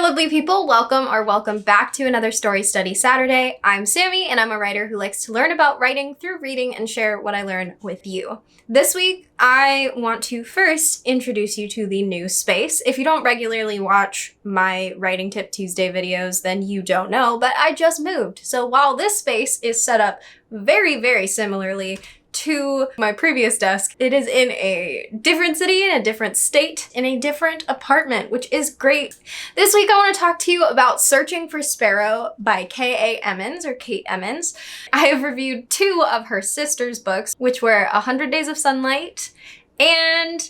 lovely people, welcome back to another Story Study Saturday. I'm Sammi, and I'm a writer who likes to learn about writing through reading and share what I learn with you. This week, I want to first introduce you to the new space. If you don't regularly watch my Writing Tip Tuesday videos, then you don't know, but I just moved. So while this space is set up very, very similarly to my previous desk, it is in a different city, in a different state, in a different apartment, which is great. This week I want to talk to you about Searching for Sparrow by K.A. Emmons, or Kate Emmons. I have reviewed two of her sister's books, which were 100 Days of Sunlight and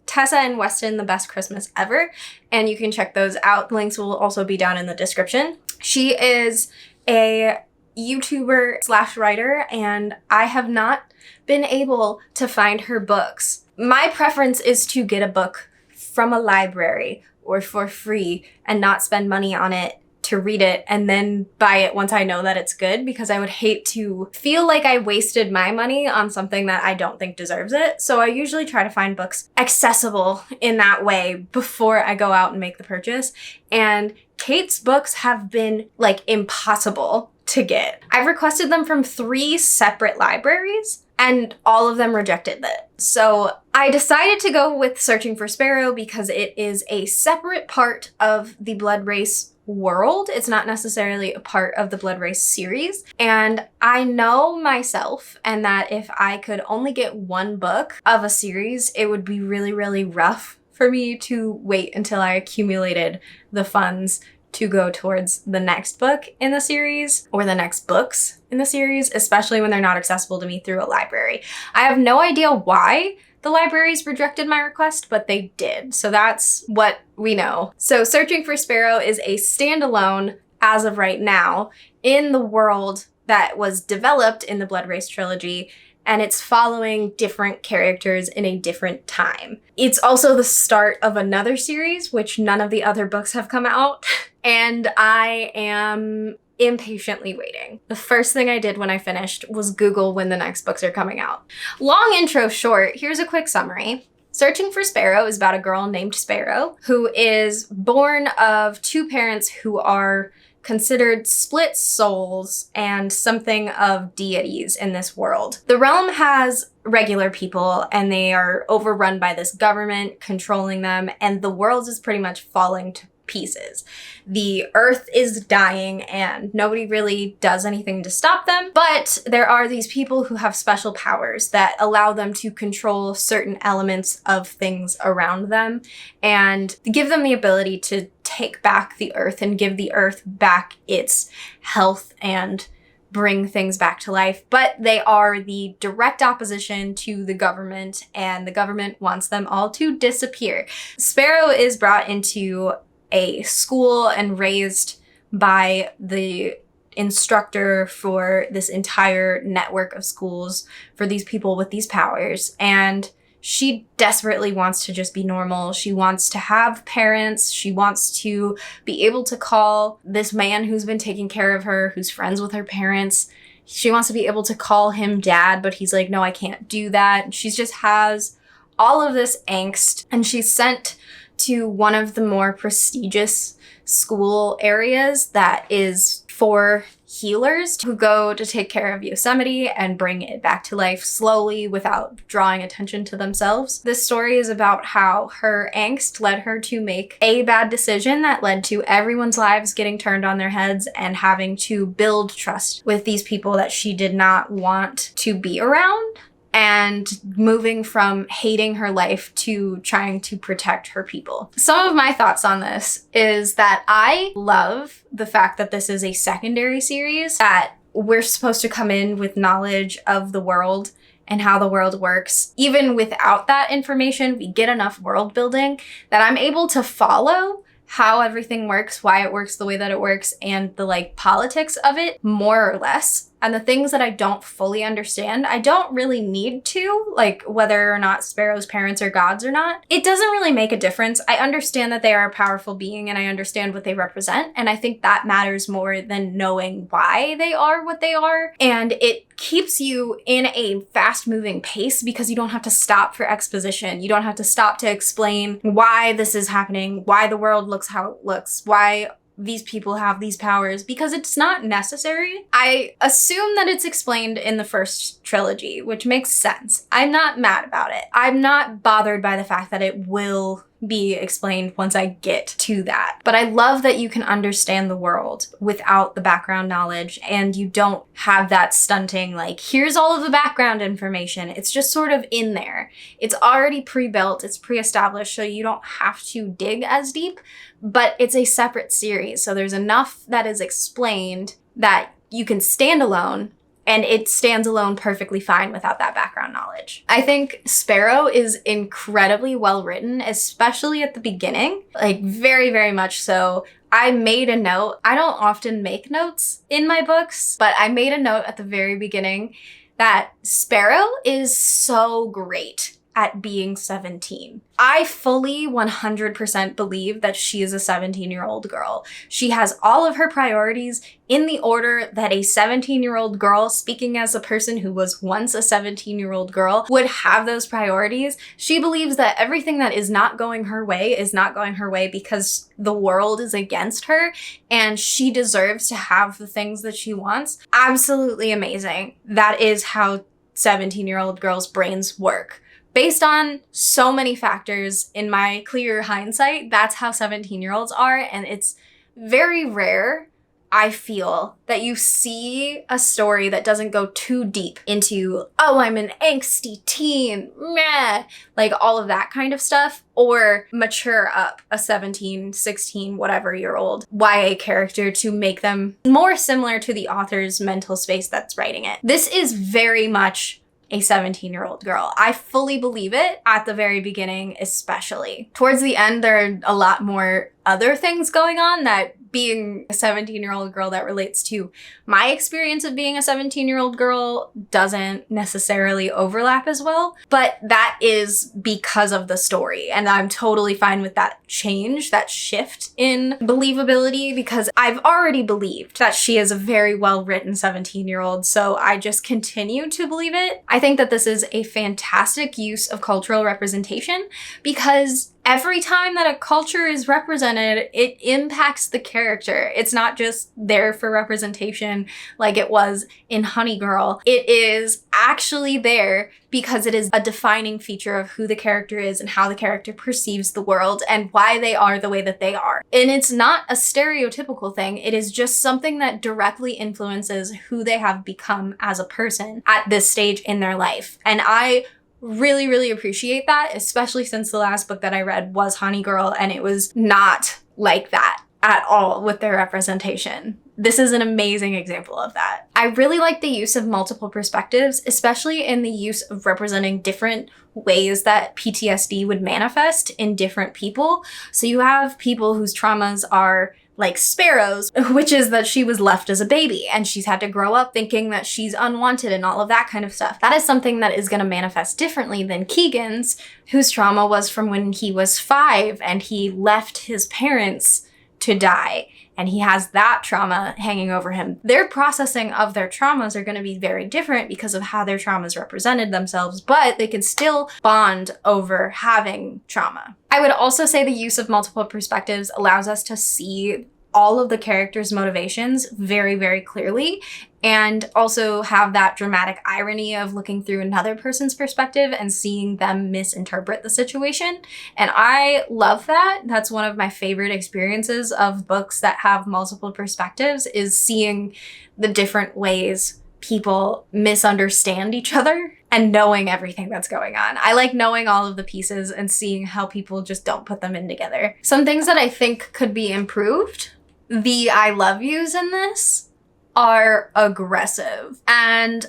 Tessa and Weston, The Best Christmas Ever, and you can check those out. Links will also be down in the description. She is a YouTuber / writer, and I have not been able to find her books. My preference is to get a book from a library or for free and not spend money on it to read it and then buy it once I know that it's good, because I would hate to feel like I wasted my money on something that I don't think deserves it. So I usually try to find books accessible in that way before I go out and make the purchase. And Kate's books have been like impossible to get. I've requested them from 3 separate libraries and all of them rejected it. So I decided to go with Searching for Sparrow because it is a separate part of the Blood Race world. It's not necessarily a part of the Blood Race series. And I know myself, and that if I could only get one book of a series, it would be really, really rough for me to wait until I accumulated the funds to go towards the next book in the series or the next books in the series, especially when they're not accessible to me through a library. I have no idea why the libraries rejected my request, but they did. So that's what we know. So Searching for Sparrow is a standalone, as of right now, in the world that was developed in the Blood Race trilogy, and it's following different characters in a different time. It's also the start of another series, which none of the other books have come out, and I am impatiently waiting. The first thing I did when I finished was Google when the next books are coming out. Long intro short, here's a quick summary. Searching for Sparrow is about a girl named Sparrow who is born of 2 parents who are considered split souls and something of deities in this world. The realm has regular people and they are overrun by this government controlling them, and the world is pretty much falling to pieces. The earth is dying and nobody really does anything to stop them, but there are these people who have special powers that allow them to control certain elements of things around them and give them the ability to take back the earth and give the earth back its health and bring things back to life. But they are the direct opposition to the government, and the government wants them all to disappear. Sparrow is brought into a school and raised by the instructor for this entire network of schools for these people with these powers. And she desperately wants to just be normal. She wants to have parents. She wants to be able to call this man who's been taking care of her, who's friends with her parents. She wants to be able to call him dad, but he's like, no, I can't do that. She just has all of this angst, and she's sent to one of the more prestigious school areas that is for healers who go to take care of Yosemite and bring it back to life slowly without drawing attention to themselves. This story is about how her angst led her to make a bad decision that led to everyone's lives getting turned on their heads and having to build trust with these people that she did not want to be around, and moving from hating her life to trying to protect her people. Some of my thoughts on this is that I love the fact that this is a secondary series, that we're supposed to come in with knowledge of the world and how the world works. Even without that information, we get enough world building that I'm able to follow how everything works, why it works the way that it works, and the politics of it more or less And the things that I don't fully understand, I don't really need to, like whether or not Sparrow's parents are gods or not. It doesn't really make a difference. I understand that they are a powerful being and I understand what they represent. And I think that matters more than knowing why they are what they are. And it keeps you in a fast-moving pace because you don't have to stop for exposition. You don't have to stop to explain why this is happening, why the world looks how it looks, why these people have these powers, because it's not necessary. I assume that it's explained in the first trilogy, which makes sense. I'm not mad about it. I'm not bothered by the fact that it will be explained once I get to that. But I love that you can understand the world without the background knowledge and you don't have that stunting, like, here's all of the background information. It's just sort of in there. It's already pre-built, it's pre-established, so you don't have to dig as deep, but it's a separate series. So there's enough that is explained that you can stand alone, and it stands alone perfectly fine without that background knowledge. I think Sparrow is incredibly well written, especially at the beginning, like very, very much so. I made a note. I don't often make notes in my books, but I made a note at the very beginning that Sparrow is so great at being 17. I fully 100% believe that she is a 17-year-old girl. She has all of her priorities in the order that a 17-year-old girl, speaking as a person who was once a 17-year-old girl, would have those priorities. She believes that everything that is not going her way is not going her way because the world is against her and she deserves to have the things that she wants. Absolutely amazing. That is how 17-year-old girls' brains work. Based on so many factors, in my clear hindsight, that's how 17-year-olds are. And it's very rare, I feel, that you see a story that doesn't go too deep into, oh, I'm an angsty teen, meh, like all of that kind of stuff, or mature up a 17, 16, whatever year old YA character to make them more similar to the author's mental space that's writing it. This is very much a 17-year-old girl. I fully believe it at the very beginning, especially. Towards the end, there are a lot more other things going on that being a 17-year-old girl that relates to my experience of being a 17-year-old girl doesn't necessarily overlap as well, but that is because of the story. And I'm totally fine with that change, that shift in believability, because I've already believed that she is a very well-written 17-year-old, so I just continue to believe it. I think that this is a fantastic use of cultural representation because every time that a culture is represented, it impacts the character. It's not just there for representation like it was in Honey Girl. It is actually there because it is a defining feature of who the character is and how the character perceives the world and why they are the way that they are. And it's not a stereotypical thing. It is just something that directly influences who they have become as a person at this stage in their life. And I really, really appreciate that, especially since the last book that I read was Honey Girl, and it was not like that at all with their representation. This is an amazing example of that. I really like the use of multiple perspectives, especially in the use of representing different ways that PTSD would manifest in different people. So you have people whose traumas are like Sparrow's, which is that she was left as a baby and she's had to grow up thinking that she's unwanted and all of that kind of stuff. That is something that is going to manifest differently than Keegan's, whose trauma was from when he was 5 and he left his parents to die. And he has that trauma hanging over him. Their processing of their traumas are going to be very different because of how their traumas represented themselves, but they can still bond over having trauma. I would also say the use of multiple perspectives allows us to see all of the characters' motivations very, very clearly, and also have that dramatic irony of looking through another person's perspective and seeing them misinterpret the situation. And I love that. That's one of my favorite experiences of books that have multiple perspectives, is seeing the different ways people misunderstand each other and knowing everything that's going on. I like knowing all of the pieces and seeing how people just don't put them in together. Some things that I think could be improved. The I love yous in this are aggressive. And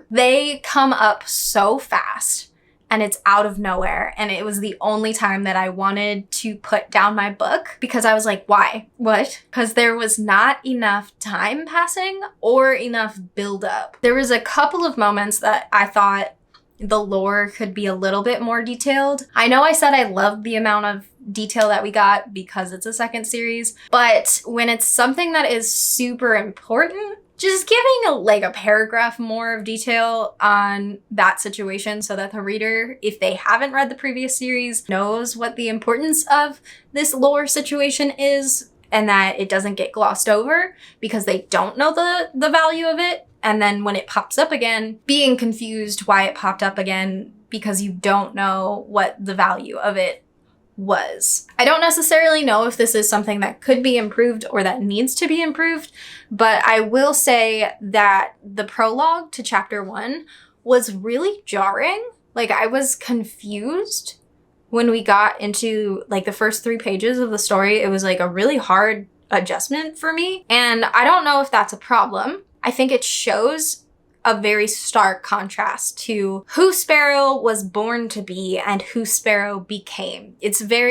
they come up so fast and it's out of nowhere. And it was the only time that I wanted to put down my book because I was like, why? What? Because there was not enough time passing or enough buildup. There was a couple of moments that I thought the lore could be a little bit more detailed. I know I said I loved the amount of detail that we got because it's a second series, but when it's something that is super important, just giving a paragraph more of detail on that situation so that the reader, if they haven't read the previous series, knows what the importance of this lore situation is and that it doesn't get glossed over because they don't know the value of it. And then when it pops up again, being confused why it popped up again because you don't know what the value of it was. I don't necessarily know if this is something that could be improved or that needs to be improved, but I will say that the prologue to chapter 1 was really jarring. I was confused when we got into the first 3 pages of the story. It was a really hard adjustment for me. And I don't know if that's a problem. I think it shows a very stark contrast to who Sparrow was born to be and who Sparrow became.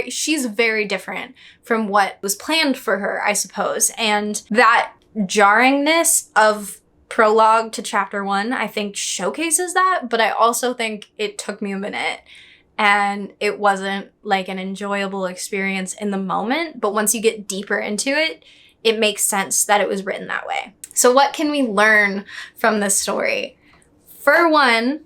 She's very different from what was planned for her, I suppose. And that jarringness of prologue to chapter 1, I think showcases that, but I also think it took me a minute and it wasn't an enjoyable experience in the moment. But once you get deeper into it, it makes sense that it was written that way. So what can we learn from this story? For one,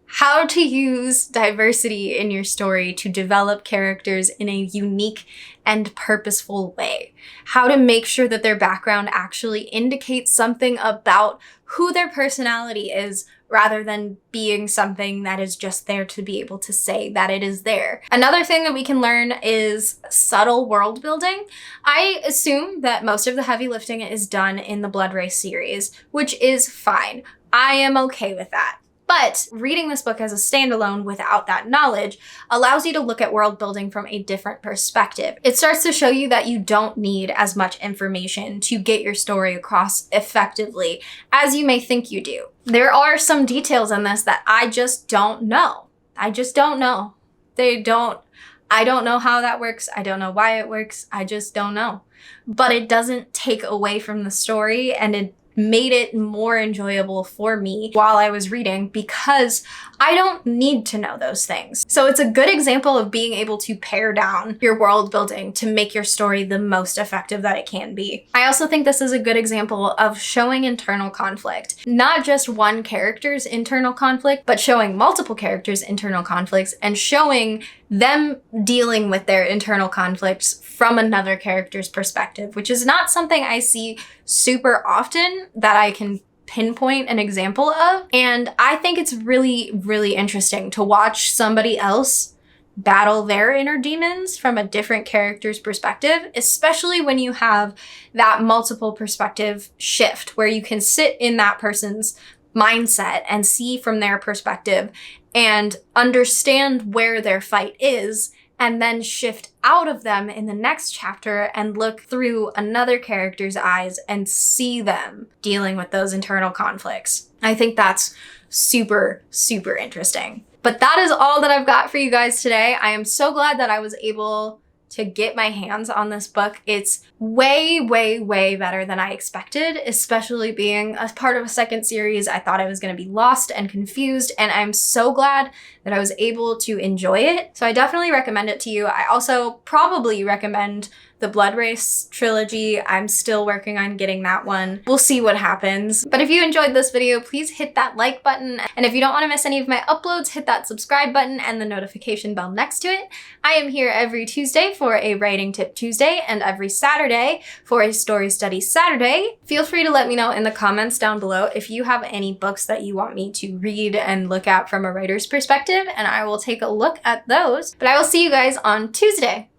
how to use diversity in your story to develop characters in a unique and purposeful way. How to make sure that their background actually indicates something about who their personality is rather than being something that is just there to be able to say that it is there. Another thing that we can learn is subtle world building. I assume that most of the heavy lifting is done in the Blood Race series, which is fine. I am okay with that. But reading this book as a standalone without that knowledge allows you to look at world building from a different perspective. It starts to show you that you don't need as much information to get your story across effectively as you may think you do. There are some details in this that I just don't know. I just don't know. I don't know how that works. I don't know why it works. I just don't know. But it doesn't take away from the story, and it made it more enjoyable for me while I was reading because I don't need to know those things. So it's a good example of being able to pare down your world building to make your story the most effective that it can be. I also think this is a good example of showing internal conflict. Not just one character's internal conflict, but showing multiple characters' internal conflicts and showing them dealing with their internal conflicts from another character's perspective, which is not something I see super often that I can pinpoint an example of. And I think it's really, really interesting to watch somebody else battle their inner demons from a different character's perspective, especially when you have that multiple perspective shift where you can sit in that person's mindset and see from their perspective and understand where their fight is, and then shift out of them in the next chapter and look through another character's eyes and see them dealing with those internal conflicts. I think that's super, super interesting. But that is all that I've got for you guys today. I am so glad that I was able to get my hands on this book. It's way, way, way better than I expected, especially being a part of a second series. I thought I was going to be lost and confused, and I'm so glad that I was able to enjoy it. So I definitely recommend it to you. I also probably recommend the Blood Race trilogy. I'm still working on getting that one. We'll see what happens. But if you enjoyed this video, please hit that like button. And if you don't want to miss any of my uploads, hit that subscribe button and the notification bell next to it. I am here every Tuesday for a Writing Tip Tuesday and every Saturday for a Story Study Saturday. Feel free to let me know in the comments down below if you have any books that you want me to read and look at from a writer's perspective, and I will take a look at those. But I will see you guys on Tuesday.